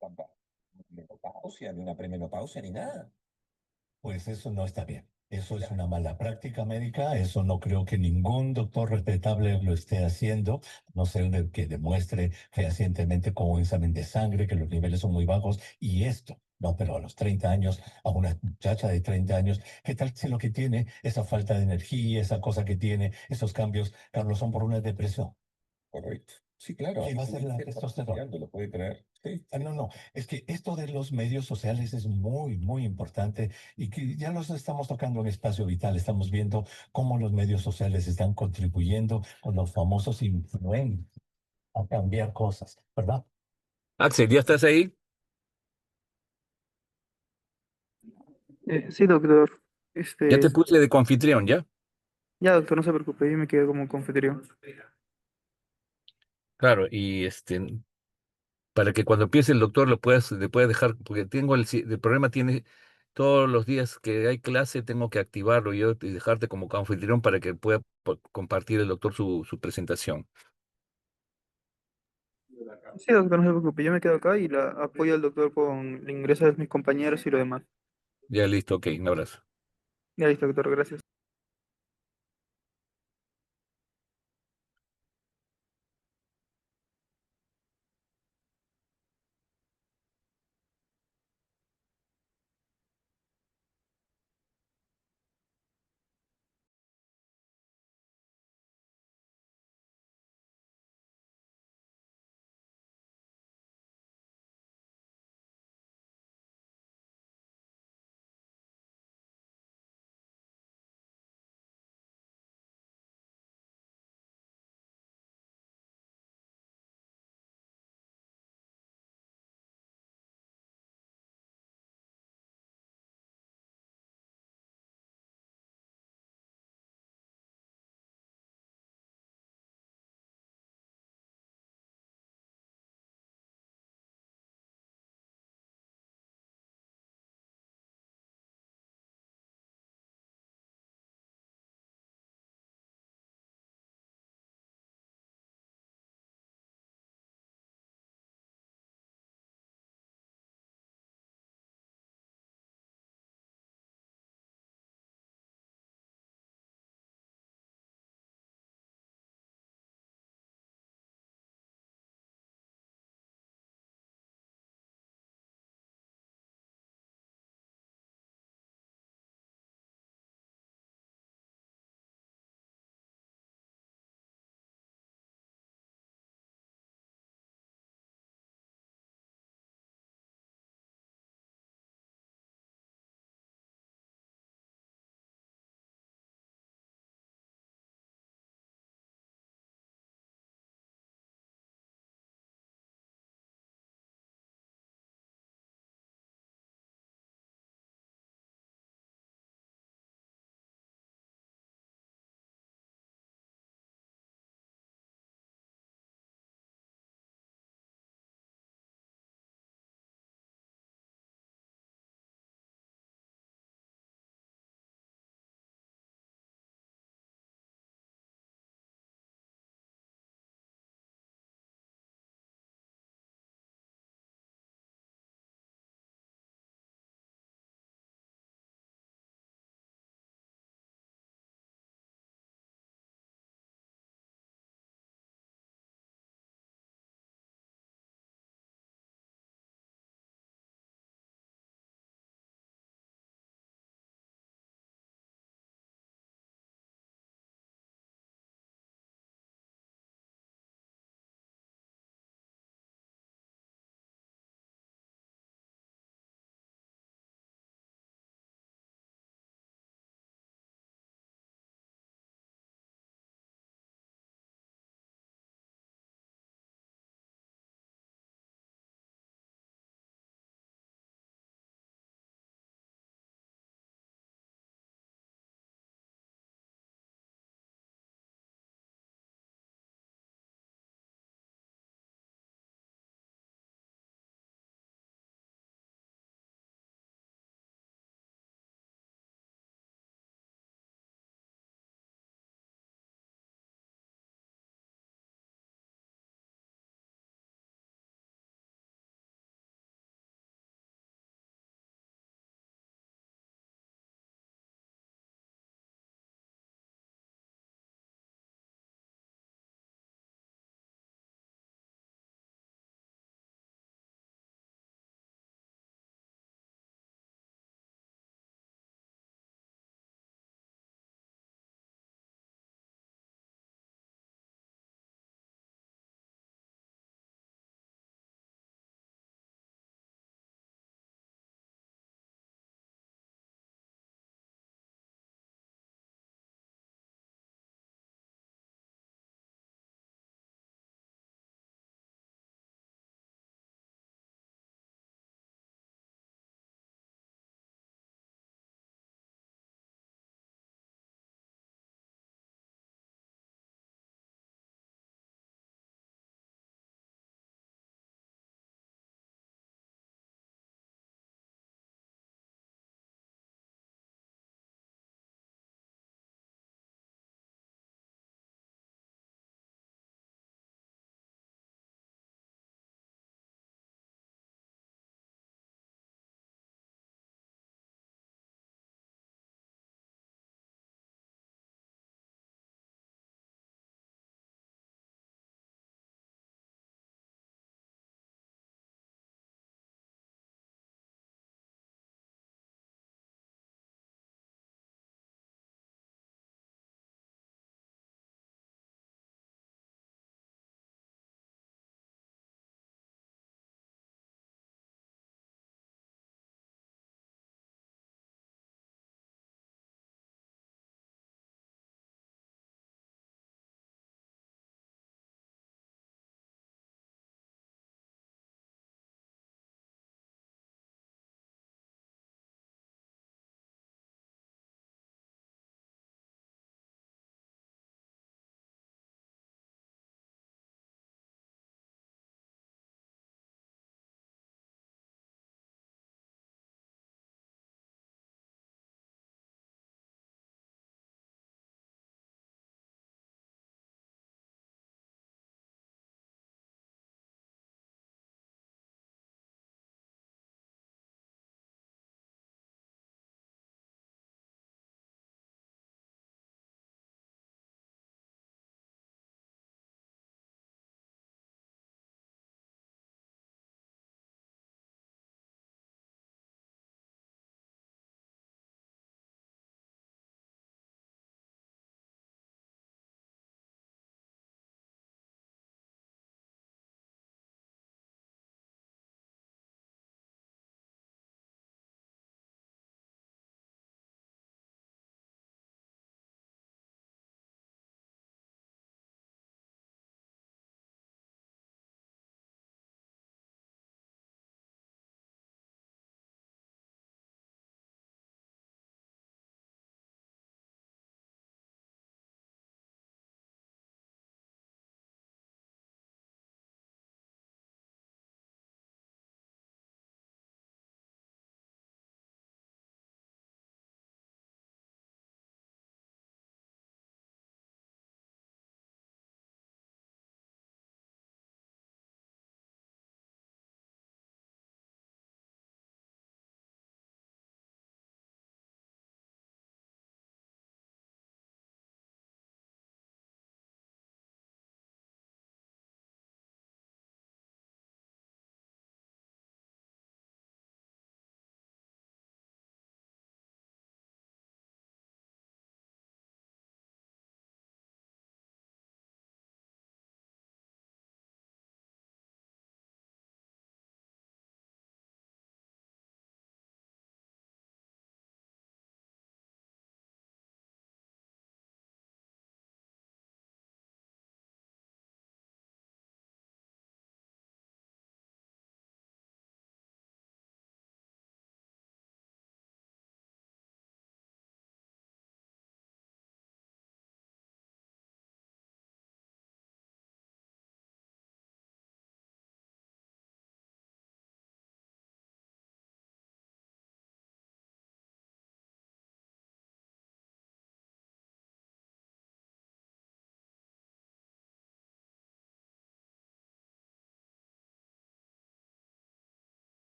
Tampoco menopausia, ni una premenopausia, ni nada. Pues eso no está bien. Eso es Ya, una mala práctica médica. Eso no creo que ningún doctor respetable lo esté haciendo, a no ser que demuestre fehacientemente con un examen de sangre que los niveles son muy bajos. Y esto, no, pero a los 30 años, a una muchacha de 30 años, ¿qué tal si lo que tiene, esa falta de energía, esa cosa que tiene, esos cambios, Carlos, son por una depresión? correcto. Sí, claro, ¿Qué va a su ser la mente está testosterona? cambiando, lo puede tener. Sí, Ah, sí. no, no, es que esto de los medios sociales es muy, muy importante y que ya los estamos tocando en Espacio Vital. Estamos viendo cómo los medios sociales están contribuyendo con los famosos influencers a cambiar cosas, ¿verdad? Axel, ¿ya estás ahí? Sí, doctor. Ya te Este, puse de confitrión, ¿ya? ya, doctor, no se preocupe, yo me quedo como confitrión. Claro, y para que cuando empiece el doctor le puedas dejar, porque tengo el problema tiene todos los días que hay clase, tengo que activarlo yo y dejarte como anfitrión para que pueda compartir el doctor su presentación. Sí, doctor, no se preocupe, yo me quedo acá y la apoyo al doctor con el ingreso de mis compañeros y lo demás. Ya listo, ok, un abrazo. Ya listo, doctor, gracias.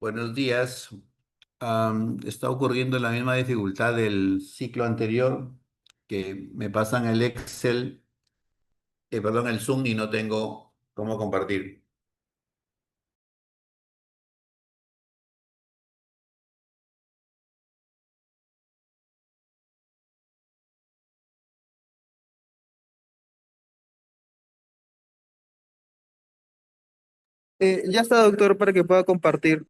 Buenos días. Está ocurriendo la misma dificultad del ciclo anterior, que me pasan el Excel, perdón, el Zoom y no tengo cómo compartir. Ya está, doctor, para que pueda compartir.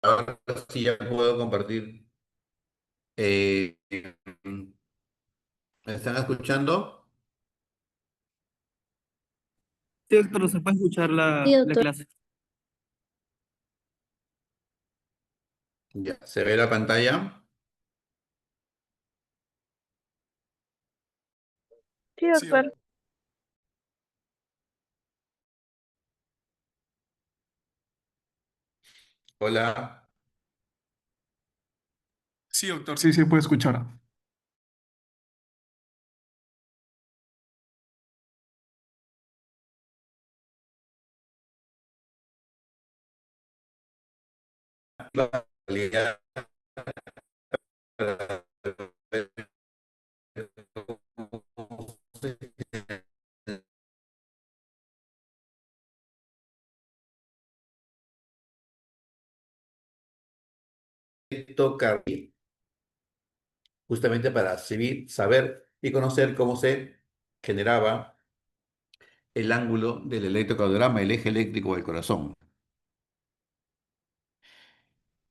Ahora sí ya puedo compartir. Eh, ¿Me están escuchando? Sí, doctor, se puede escuchar Sí, la doctor. clase. Ya, ¿se ve la pantalla? Sí, doctor. Hola. Sí, doctor, sí, sí, puede escuchar. La realidad toca justamente para saber y conocer cómo se generaba el ángulo del electrocardiograma, el eje eléctrico del corazón.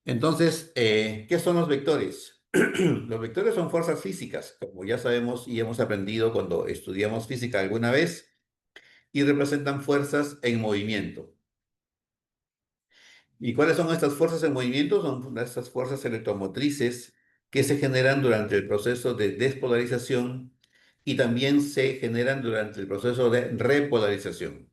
Entonces, ¿qué son los vectores? Los vectores son fuerzas físicas, como ya sabemos y hemos aprendido cuando estudiamos física alguna vez, y representan fuerzas en movimiento. ¿Y cuáles son estas fuerzas en movimiento? Son estas fuerzas electromotrices que se generan durante el proceso de despolarización y también se generan durante el proceso de repolarización.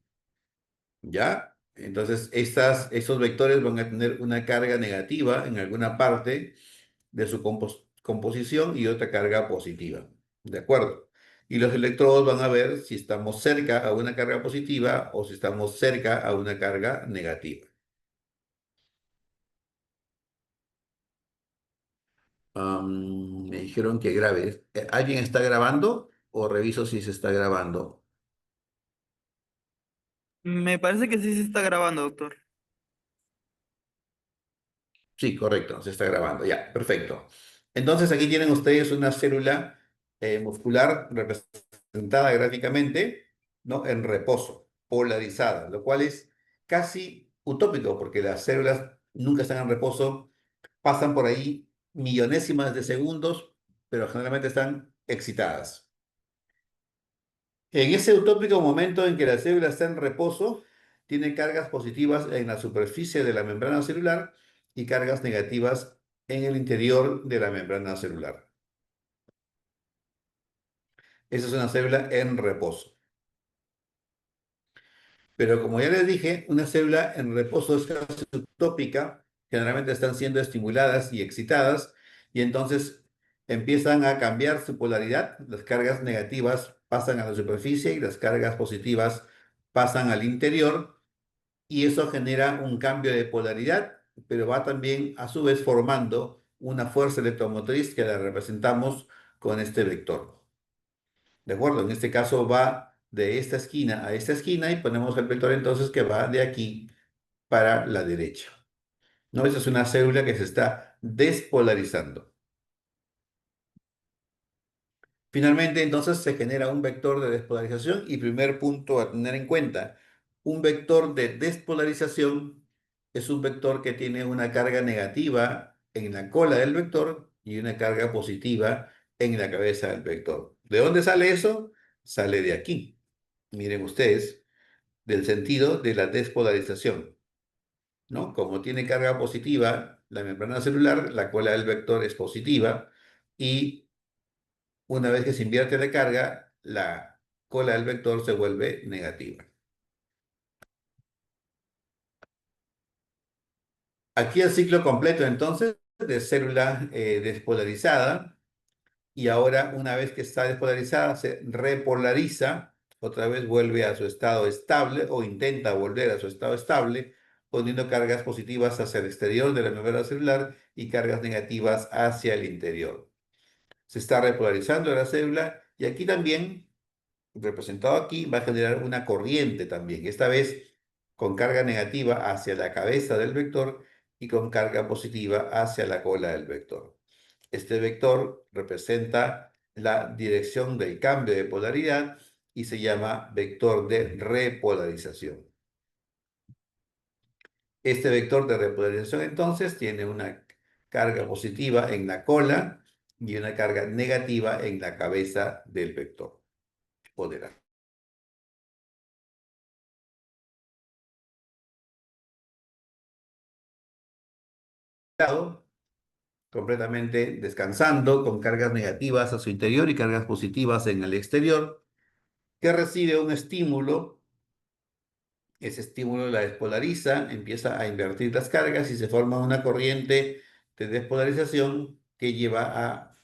¿Ya? Entonces, estos vectores van a tener una carga negativa en alguna parte de su composición y otra carga positiva. ¿De acuerdo? Y los electrodos van a ver si estamos cerca a una carga positiva o si estamos cerca a una carga negativa. Me dijeron que grabe. ¿Alguien está grabando o reviso si se está grabando? Me parece que sí se está grabando, doctor. Sí, correcto, se está grabando. Ya, perfecto. Entonces aquí tienen ustedes una célula muscular representada gráficamente, ¿no? En reposo, polarizada, lo cual es casi utópico porque las células nunca están en reposo, pasan por ahí millonésimas de segundos, pero generalmente están excitadas. En ese utópico momento en que la célula está en reposo, tiene cargas positivas en la superficie de la membrana celular y cargas negativas en el interior de la membrana celular. Esa es una célula en reposo. Pero como ya les dije, una célula en reposo es casi utópica, generalmente están siendo estimuladas y excitadas, y entonces empiezan a cambiar su polaridad. Las cargas negativas pasan a la superficie y las cargas positivas pasan al interior, y eso genera un cambio de polaridad, pero va también a su vez formando una fuerza electromotriz que la representamos con este vector. ¿De acuerdo? En este caso va de esta esquina a esta esquina y ponemos el vector entonces que va de aquí para la derecha. ¿No? Esa es una célula que se está despolarizando. Finalmente, entonces se genera un vector de despolarización y primer punto a tener en cuenta, un vector de despolarización es un vector que tiene una carga negativa en la cola del vector y una carga positiva en la cabeza del vector. ¿De dónde sale eso? Sale de aquí. Miren ustedes, del sentido de la despolarización, ¿no? Como tiene carga positiva la membrana celular, la cola del vector es positiva y una vez que se invierte la carga, la cola del vector se vuelve negativa. Aquí el ciclo completo entonces de célula despolarizada y ahora una vez que está despolarizada se repolariza, otra vez vuelve a su estado estable o intenta volver a su estado estable poniendo cargas positivas hacia el exterior de la membrana celular y cargas negativas hacia el interior. Se está repolarizando la célula y aquí también representado aquí, va a generar una corriente también, esta vez con carga negativa hacia la cabeza del vector y con carga positiva hacia la cola del vector. Este vector representa la dirección del cambio de polaridad y se llama vector de repolarización. Este vector de repolarización entonces tiene una carga positiva en la cola y una carga negativa en la cabeza del vector o de la lado, completamente descansando con cargas negativas a su interior y cargas positivas en el exterior, que recibe un estímulo. Ese estímulo la despolariza, empieza a invertir las cargas y se forma una corriente de despolarización que lleva a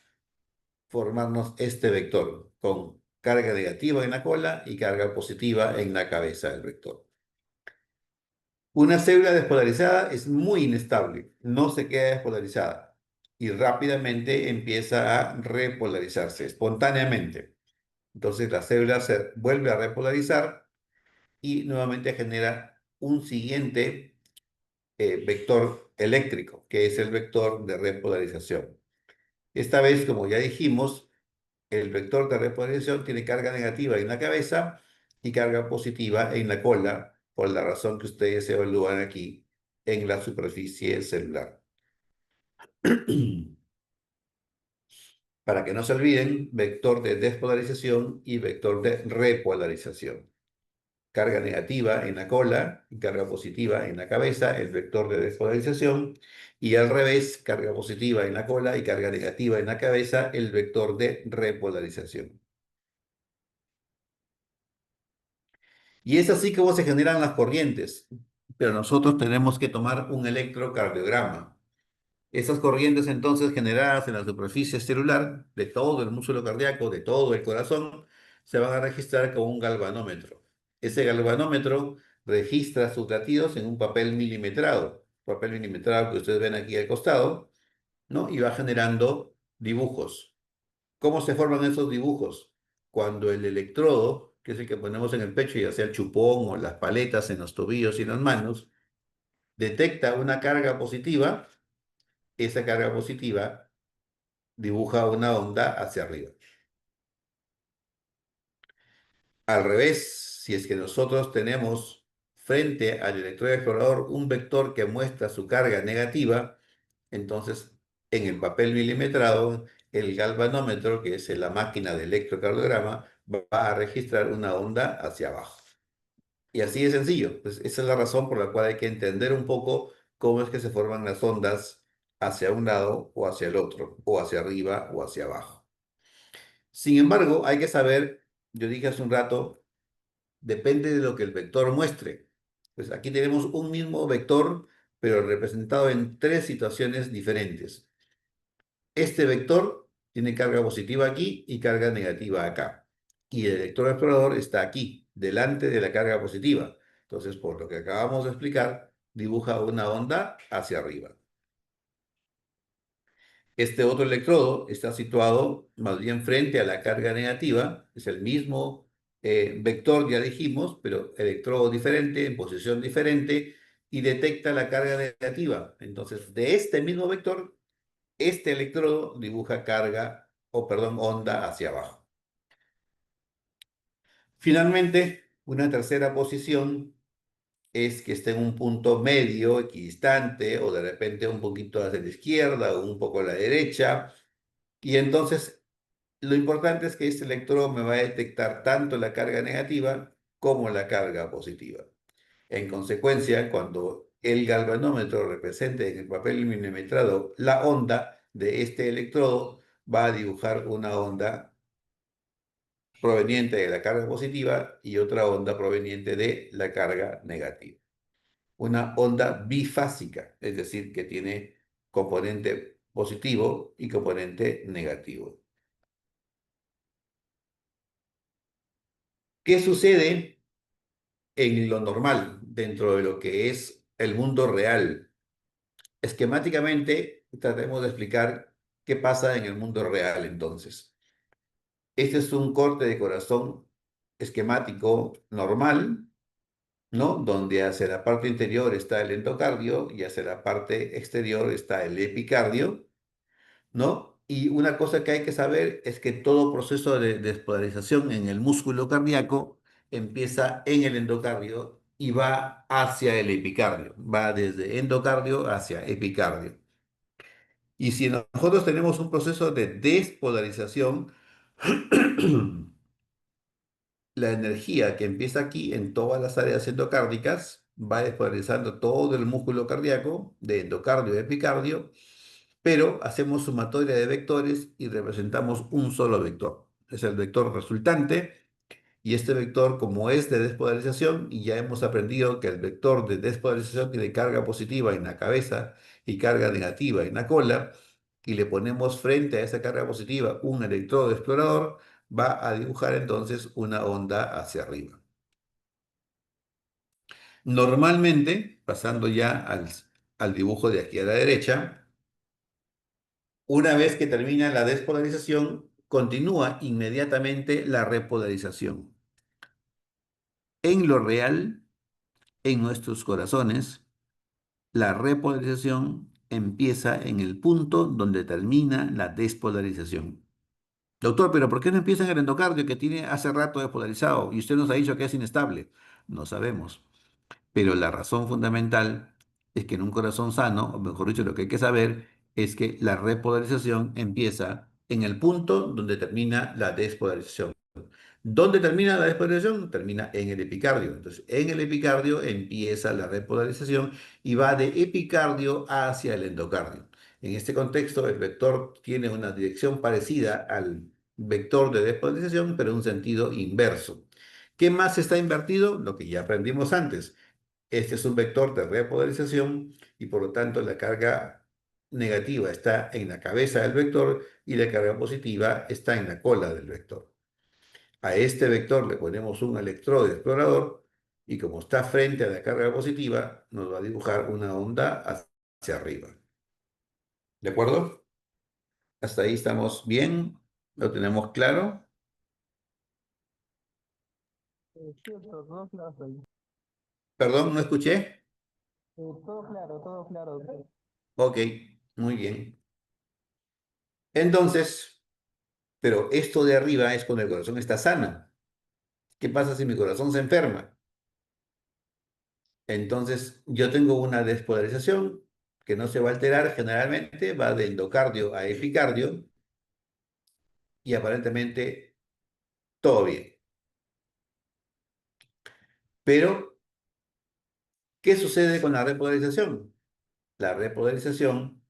formarnos este vector con carga negativa en la cola y carga positiva en la cabeza del vector. Una célula despolarizada es muy inestable, no se queda despolarizada y rápidamente empieza a repolarizarse espontáneamente. Entonces la célula se vuelve a repolarizar y nuevamente genera un siguiente vector eléctrico, que es el vector de repolarización. Esta vez, como ya dijimos, el vector de repolarización tiene carga negativa en la cabeza y carga positiva en la cola, por la razón que ustedes evalúan aquí en la superficie celular. Para que no se olviden, vector de despolarización y vector de repolarización. Carga negativa en la cola y carga positiva en la cabeza, el vector de despolarización, y al revés, carga positiva en la cola y carga negativa en la cabeza, el vector de repolarización. Y es así como se generan las corrientes, pero nosotros tenemos que tomar un electrocardiograma. Esas corrientes entonces generadas en la superficie celular de todo el músculo cardíaco, de todo el corazón, se van a registrar con un galvanómetro. Ese galvanómetro registra sus latidos en un papel milimetrado que ustedes ven aquí al costado, ¿no? Y va generando dibujos. ¿Cómo se forman esos dibujos? Cuando el electrodo, que es el que ponemos en el pecho, ya sea el chupón o las paletas en los tobillos y en las manos, detecta una carga positiva, esa carga positiva dibuja una onda hacia arriba. Al revés, si es que nosotros tenemos frente al electrodo explorador un vector que muestra su carga negativa, entonces en el papel milimetrado, el galvanómetro, que es la máquina de electrocardiograma, va a registrar una onda hacia abajo. Y así de sencillo. Pues esa es la razón por la cual hay que entender un poco cómo es que se forman las ondas hacia un lado o hacia el otro, o hacia arriba o hacia abajo. Sin embargo, hay que saber, yo dije hace un rato, depende de lo que el vector muestre. Pues aquí tenemos un mismo vector, pero representado en tres situaciones diferentes. Este vector tiene carga positiva aquí y carga negativa acá. Y el electrón explorador está aquí, delante de la carga positiva. Entonces, por lo que acabamos de explicar, dibuja una onda hacia arriba. Este otro electrodo está situado más bien frente a la carga negativa. Es el mismo vector, ya dijimos, pero electrodo diferente, en posición diferente, y detecta la carga negativa. Entonces, de este mismo vector, este electrodo dibuja carga, o perdón, onda hacia abajo. Finalmente, una tercera posición es que esté en un punto medio, equidistante, o de repente un poquito hacia la izquierda o un poco a la derecha. Y entonces, lo importante es que este electrodo me va a detectar tanto la carga negativa como la carga positiva. En consecuencia, cuando el galvanómetro represente en el papel milimetrado la onda de este electrodo, va a dibujar una onda proveniente de la carga positiva y otra onda proveniente de la carga negativa. Una onda bifásica, es decir, que tiene componente positivo y componente negativo. ¿Qué sucede en lo normal, dentro de lo que es el mundo real? Esquemáticamente, tratemos de explicar qué pasa en el mundo real entonces. Este es un corte de corazón esquemático normal, ¿no? Donde hacia la parte interior está el endocardio y hacia la parte exterior está el epicardio, ¿no? Y una cosa que hay que saber es que todo proceso de despolarización en el músculo cardíaco empieza en el endocardio y va hacia el epicardio, va desde endocardio hacia epicardio. Y si nosotros tenemos un proceso de despolarización, la energía que empieza aquí en todas las áreas endocárdicas va despolarizando todo el músculo cardíaco, de endocardio a epicardio, pero hacemos sumatoria de vectores y representamos un solo vector. Es el vector resultante. Y este vector, como es de despolarización, y ya hemos aprendido que el vector de despolarización tiene carga positiva en la cabeza y carga negativa en la cola, y le ponemos frente a esa carga positiva un electrodo explorador, va a dibujar entonces una onda hacia arriba. Normalmente, pasando ya al dibujo de aquí a la derecha, una vez que termina la despolarización, continúa inmediatamente la repolarización. En lo real, en nuestros corazones, la repolarización empieza en el punto donde termina la despolarización. Doctor, pero ¿por qué no empieza en el endocardio que tiene hace rato despolarizado y usted nos ha dicho que es inestable? No sabemos. Pero la razón fundamental es que en un corazón sano, o mejor dicho, lo que hay que saber es que la repolarización empieza en el punto donde termina la despolarización. ¿Dónde termina la despolarización? Termina en el epicardio. Entonces, en el epicardio empieza la repolarización y va de epicardio hacia el endocardio. En este contexto, el vector tiene una dirección parecida al vector de despolarización, pero en un sentido inverso. ¿Qué más está invertido? Lo que ya aprendimos antes. Este es un vector de repolarización y por lo tanto la carga negativa está en la cabeza del vector y la carga positiva está en la cola del vector. A este vector le ponemos un electrodo explorador y como está frente a la carga positiva, nos va a dibujar una onda hacia arriba. ¿De acuerdo? ¿Hasta ahí estamos bien? ¿Lo tenemos claro? Sí, doctor, todo claro, doctor. Perdón, no escuché. Todo claro, doctor. Ok, muy bien. Entonces, pero esto de arriba es cuando el corazón está sano. ¿Qué pasa si mi corazón se enferma? Entonces, yo tengo una despolarización que no se va a alterar generalmente, va de endocardio a epicardio y aparentemente todo bien. Pero, ¿qué sucede con la repolarización? La repolarización,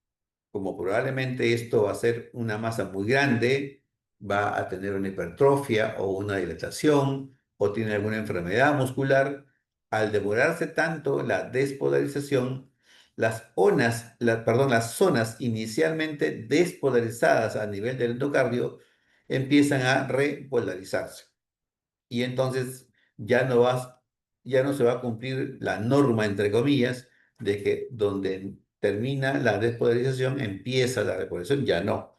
como probablemente esto va a ser una masa muy grande, va a tener una hipertrofia o una dilatación o tiene alguna enfermedad muscular, al demorarse tanto la despolarización, las zonas inicialmente despolarizadas a nivel del endocardio empiezan a repolarizarse. Y entonces ya no ya no se va a cumplir la norma, entre comillas, de que donde termina la despolarización empieza la repolarización, ya no.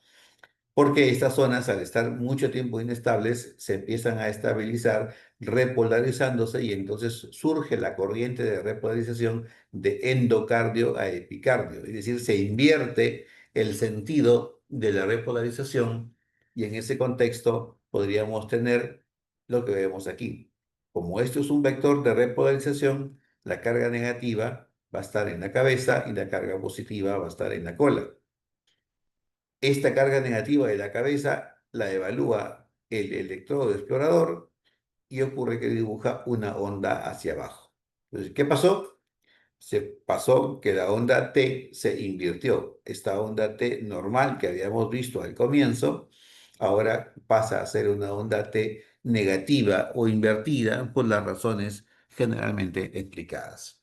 Porque estas zonas, al estar mucho tiempo inestables, se empiezan a estabilizar, repolarizándose, y entonces surge la corriente de repolarización de endocardio a epicardio. Es decir, se invierte el sentido de la repolarización, y en ese contexto podríamos tener lo que vemos aquí. Como esto es un vector de repolarización, la carga negativa va a estar en la cabeza y la carga positiva va a estar en la cola. Esta carga negativa de la cabeza la evalúa el electrodo explorador y ocurre que dibuja una onda hacia abajo. Entonces, ¿qué pasó? Se pasó que la onda T se invirtió. Esta onda T normal que habíamos visto al comienzo, ahora pasa a ser una onda T negativa o invertida por las razones generalmente explicadas.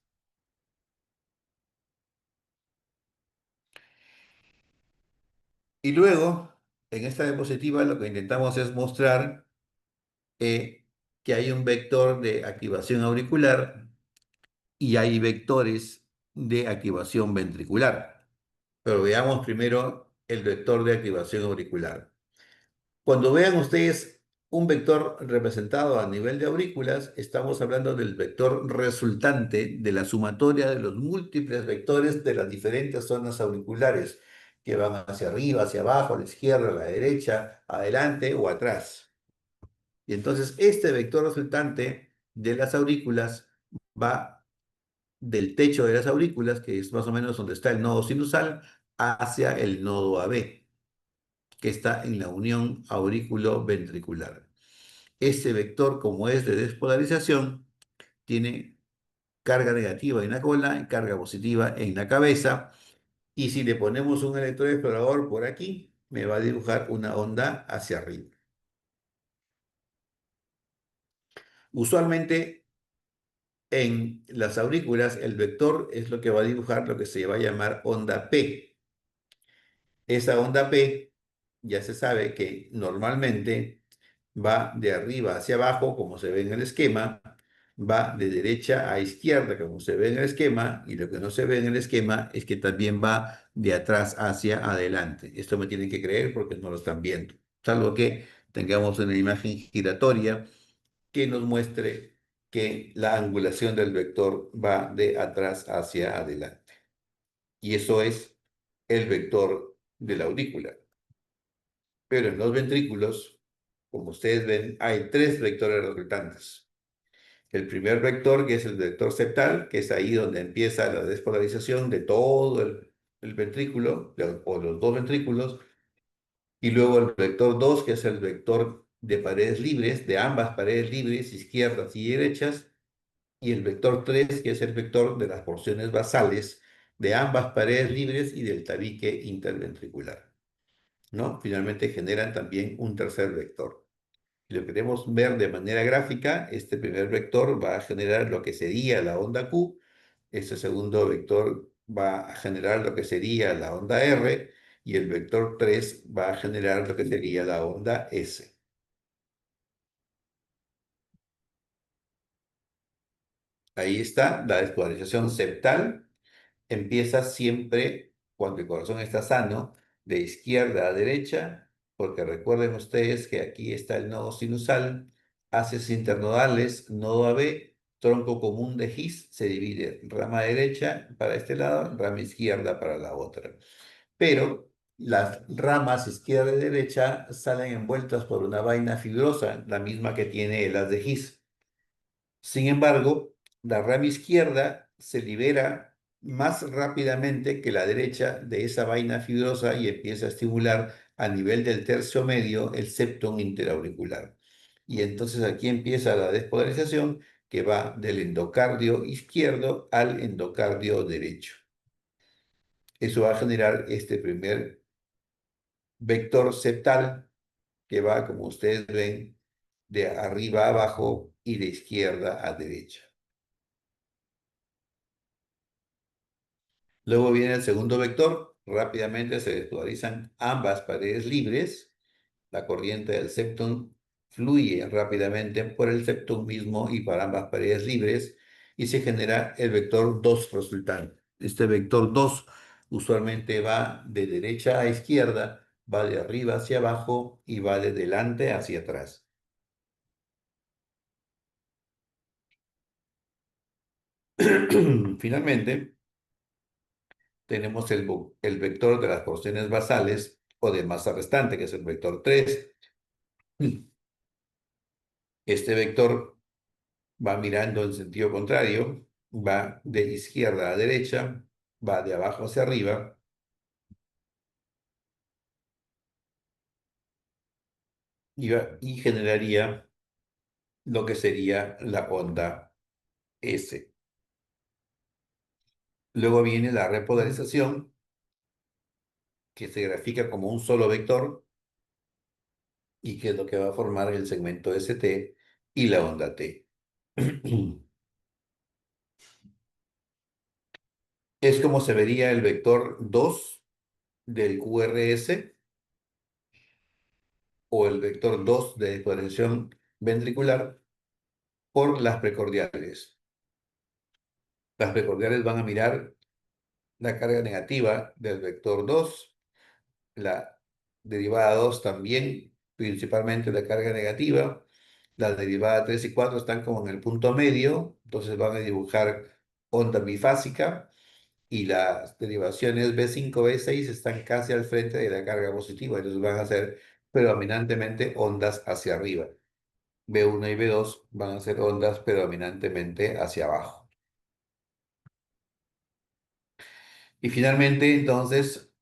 Y luego, en esta diapositiva lo que intentamos es mostrar que hay un vector de activación auricular y hay vectores de activación ventricular. Pero veamos primero el vector de activación auricular. Cuando vean ustedes un vector representado a nivel de aurículas, estamos hablando del vector resultante de la sumatoria de los múltiples vectores de las diferentes zonas auriculares que van hacia arriba, hacia abajo, a la izquierda, a la derecha, adelante o atrás. Y entonces este vector resultante de las aurículas va del techo de las aurículas, que es más o menos donde está el nodo sinusal, hacia el nodo AB, que está en la unión aurículo-ventricular. Este vector, como es de despolarización, tiene carga negativa en la cola y carga positiva en la cabeza. Y si le ponemos un electroexplorador por aquí, me va a dibujar una onda hacia arriba. Usualmente en las aurículas el vector es lo que va a dibujar lo que se va a llamar onda P. Esa onda P ya se sabe que normalmente va de arriba hacia abajo, como se ve en el esquema, va de derecha a izquierda, como se ve en el esquema, y lo que no se ve en el esquema es que también va de atrás hacia adelante. Esto me tienen que creer porque no lo están viendo, salvo que tengamos una imagen giratoria que nos muestre que la angulación del vector va de atrás hacia adelante. Y eso es el vector de la aurícula. Pero en los ventrículos, como ustedes ven, hay tres vectores resultantes. El primer vector, que es el vector septal, que es ahí donde empieza la despolarización de todo el ventrículo, o los dos ventrículos, y luego el vector 2, que es el vector de paredes libres, de ambas paredes libres, izquierdas y derechas, y el vector 3, que es el vector de las porciones basales de ambas paredes libres y del tabique interventricular, ¿no? Finalmente generan también un tercer vector. Si lo queremos ver de manera gráfica, este primer vector va a generar lo que sería la onda Q, este segundo vector va a generar lo que sería la onda R, y el vector 3 va a generar lo que sería la onda S. Ahí está la despolarización septal. Empieza siempre cuando el corazón está sano, de izquierda a derecha, porque recuerden ustedes que aquí está el nodo sinusal, haces internodales, nodo AB, tronco común de His, se divide rama derecha para este lado, rama izquierda para la otra. Pero las ramas izquierda y derecha salen envueltas por una vaina fibrosa, la misma que tiene el haz de His. Sin embargo, la rama izquierda se libera más rápidamente que la derecha de esa vaina fibrosa y empieza a estimular a nivel del tercio medio el septum interauricular. Y entonces aquí empieza la despolarización que va del endocardio izquierdo al endocardio derecho. Eso va a generar este primer vector septal que va, como ustedes ven, de arriba a abajo y de izquierda a derecha. Luego viene el segundo vector, rápidamente se despolarizan ambas paredes libres, la corriente del septum fluye rápidamente por el septum mismo y por ambas paredes libres y se genera el vector 2 resultante. Este vector 2 usualmente va de derecha a izquierda, va de arriba hacia abajo y va de delante hacia atrás. Finalmente, tenemos el vector de las porciones basales o de masa restante, que es el vector 3. Este vector va mirando en sentido contrario, va de izquierda a derecha, va de abajo hacia arriba, y generaría lo que sería la onda S. Luego viene la repolarización, que se grafica como un solo vector, y que es lo que va a formar el segmento ST y la onda T. Es como se vería el vector 2 del QRS o el vector 2 de despolarización ventricular por las precordiales. Las precordiales van a mirar la carga negativa del vector 2, la derivada 2 también, principalmente la carga negativa. La derivada 3 y 4 están como en el punto medio, entonces van a dibujar onda bifásica, y las derivaciones B5, B6 están casi al frente de la carga positiva, entonces van a ser predominantemente ondas hacia arriba. B1 y B2 van a ser ondas predominantemente hacia abajo. Y finalmente, entonces,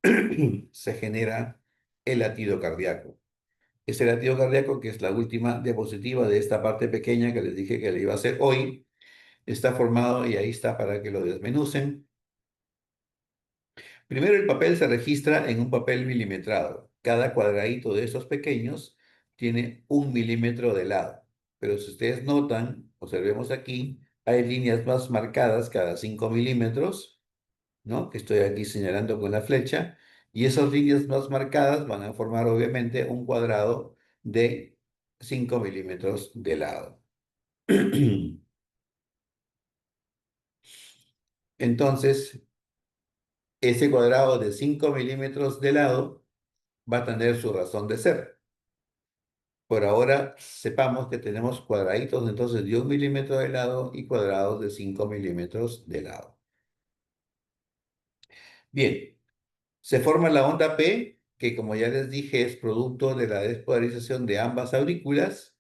se genera el latido cardíaco. Ese latido cardíaco, que es la última diapositiva de esta parte pequeña que les dije que le iba a hacer hoy, está formado y ahí está para que lo desmenucen. Primero el papel se registra en un papel milimetrado. Cada cuadradito de esos pequeños tiene 1 milímetro de lado. Pero si ustedes notan, observemos aquí, hay líneas más marcadas cada 5 milímetros, ¿no? Que estoy aquí señalando con la flecha. Y esas líneas más marcadas van a formar obviamente un cuadrado de 5 milímetros de lado. Entonces, ese cuadrado de 5 milímetros de lado va a tener su razón de ser. Por ahora, sepamos que tenemos cuadraditos entonces de 1 milímetro de lado y cuadrados de 5 milímetros de lado. Bien, se forma la onda P, que como ya les dije es producto de la despolarización de ambas aurículas,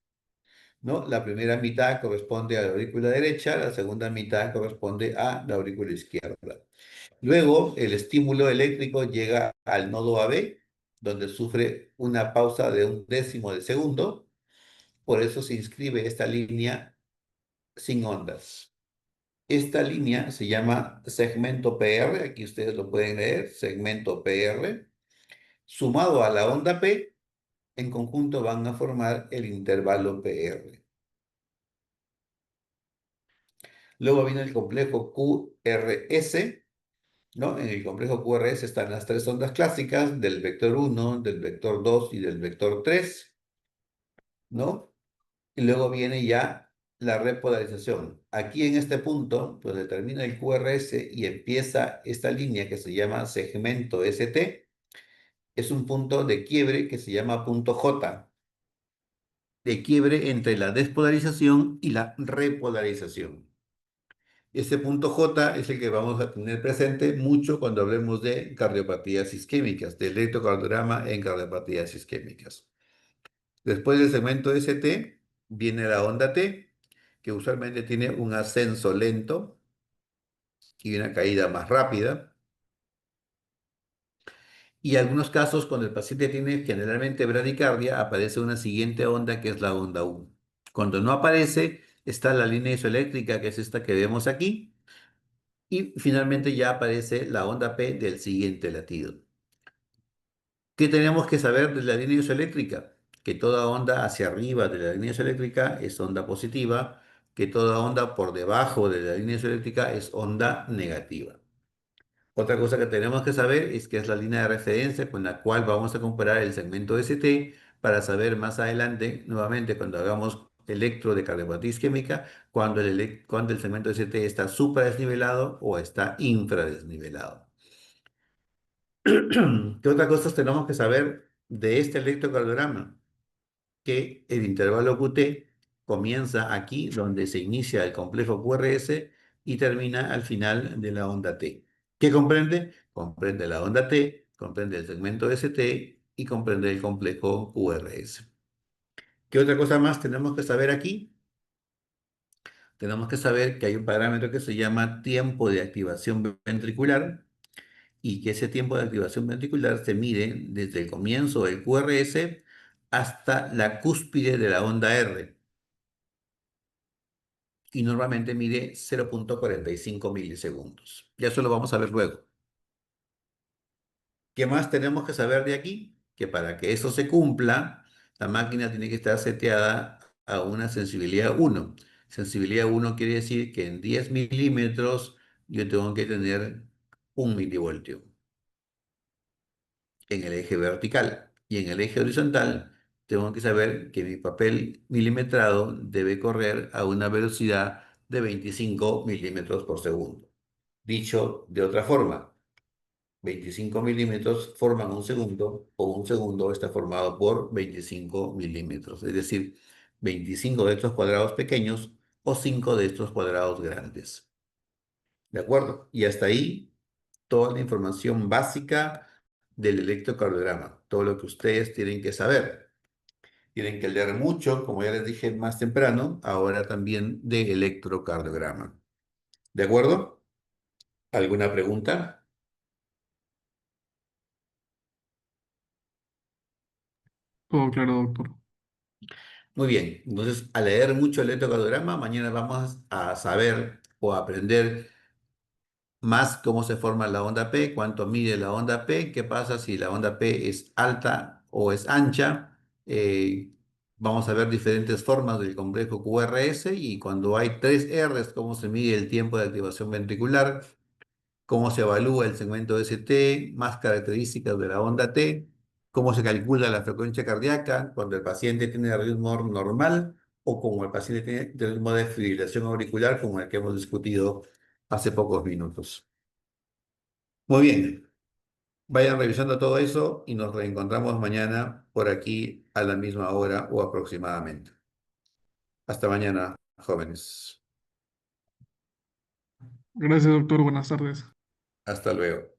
¿no? La primera mitad corresponde a la aurícula derecha, la segunda mitad corresponde a la aurícula izquierda. Luego, el estímulo eléctrico llega al nodo AB, donde sufre una pausa de 1/10 de segundo. Por eso se inscribe esta línea sin ondas. Esta línea se llama segmento PR, aquí ustedes lo pueden leer, segmento PR. Sumado a la onda P, en conjunto van a formar el intervalo PR. Luego viene el complejo QRS, ¿no? En el complejo QRS están las tres ondas clásicas del vector 1, del vector 2 y del vector 3, ¿no? Y luego viene ya la repolarización. Aquí en este punto, pues termina el QRS y empieza esta línea que se llama segmento ST. Es un punto de quiebre que se llama punto J, de quiebre entre la despolarización y la repolarización. Este punto J es el que vamos a tener presente mucho cuando hablemos de cardiopatías isquémicas, de electrocardiograma en cardiopatías isquémicas. Después del segmento ST viene la onda T, que usualmente tiene un ascenso lento y una caída más rápida. Y en algunos casos, cuando el paciente tiene generalmente bradicardia, aparece una siguiente onda que es la onda U. Cuando no aparece, está la línea isoeléctrica, que es esta que vemos aquí, y finalmente ya aparece la onda P del siguiente latido. ¿Qué tenemos que saber de la línea isoeléctrica? Que toda onda hacia arriba de la línea isoeléctrica es onda positiva, que toda onda por debajo de la línea isoeléctrica es onda negativa. Otra cosa que tenemos que saber es que es la línea de referencia con la cual vamos a comparar el segmento ST para saber más adelante, nuevamente cuando hagamos electro de cardiopatía isquémica, cuando el segmento ST está supradesnivelado o está infradesnivelado. ¿Qué otras cosas tenemos que saber de este electrocardiograma? Que el intervalo QT comienza aquí, donde se inicia el complejo QRS y termina al final de la onda T. ¿Qué comprende? Comprende la onda T, comprende el segmento ST y comprende el complejo QRS. ¿Qué otra cosa más tenemos que saber aquí? Tenemos que saber que hay un parámetro que se llama tiempo de activación ventricular y que ese tiempo de activación ventricular se mide desde el comienzo del QRS hasta la cúspide de la onda R. Y normalmente mide 0.45 milisegundos. Ya eso lo vamos a ver luego. ¿Qué más tenemos que saber de aquí? Que para que eso se cumpla, la máquina tiene que estar seteada a una sensibilidad 1. Sensibilidad 1 quiere decir que en 10 milímetros yo tengo que tener 1 milivoltio en el eje vertical. Y en el eje horizontal tengo que saber que mi papel milimetrado debe correr a una velocidad de 25 milímetros por segundo. Dicho de otra forma, 25 milímetros forman un segundo o un segundo está formado por 25 milímetros. Es decir, 25 de estos cuadrados pequeños o 5 de estos cuadrados grandes. ¿De acuerdo? Y hasta ahí toda la información básica del electrocardiograma, todo lo que ustedes tienen que saber. Tienen que leer mucho, como ya les dije más temprano, ahora también de electrocardiograma. ¿De acuerdo? ¿Alguna pregunta? Todo claro, doctor. Muy bien, entonces al leer mucho el electrocardiograma, mañana vamos a saber o a aprender más cómo se forma la onda P, cuánto mide la onda P, qué pasa si la onda P es alta o es ancha. Vamos a ver diferentes formas del complejo QRS y cuando hay tres Rs, cómo se mide el tiempo de activación ventricular, cómo se evalúa el segmento ST, más características de la onda T, cómo se calcula la frecuencia cardíaca cuando el paciente tiene ritmo normal o como el paciente tiene ritmo de fibrilación auricular, como el que hemos discutido hace pocos minutos. Muy bien, vayan revisando todo eso y nos reencontramos mañana por aquí a la misma hora o aproximadamente. Hasta mañana, jóvenes. Gracias, doctor. Buenas tardes. Hasta luego.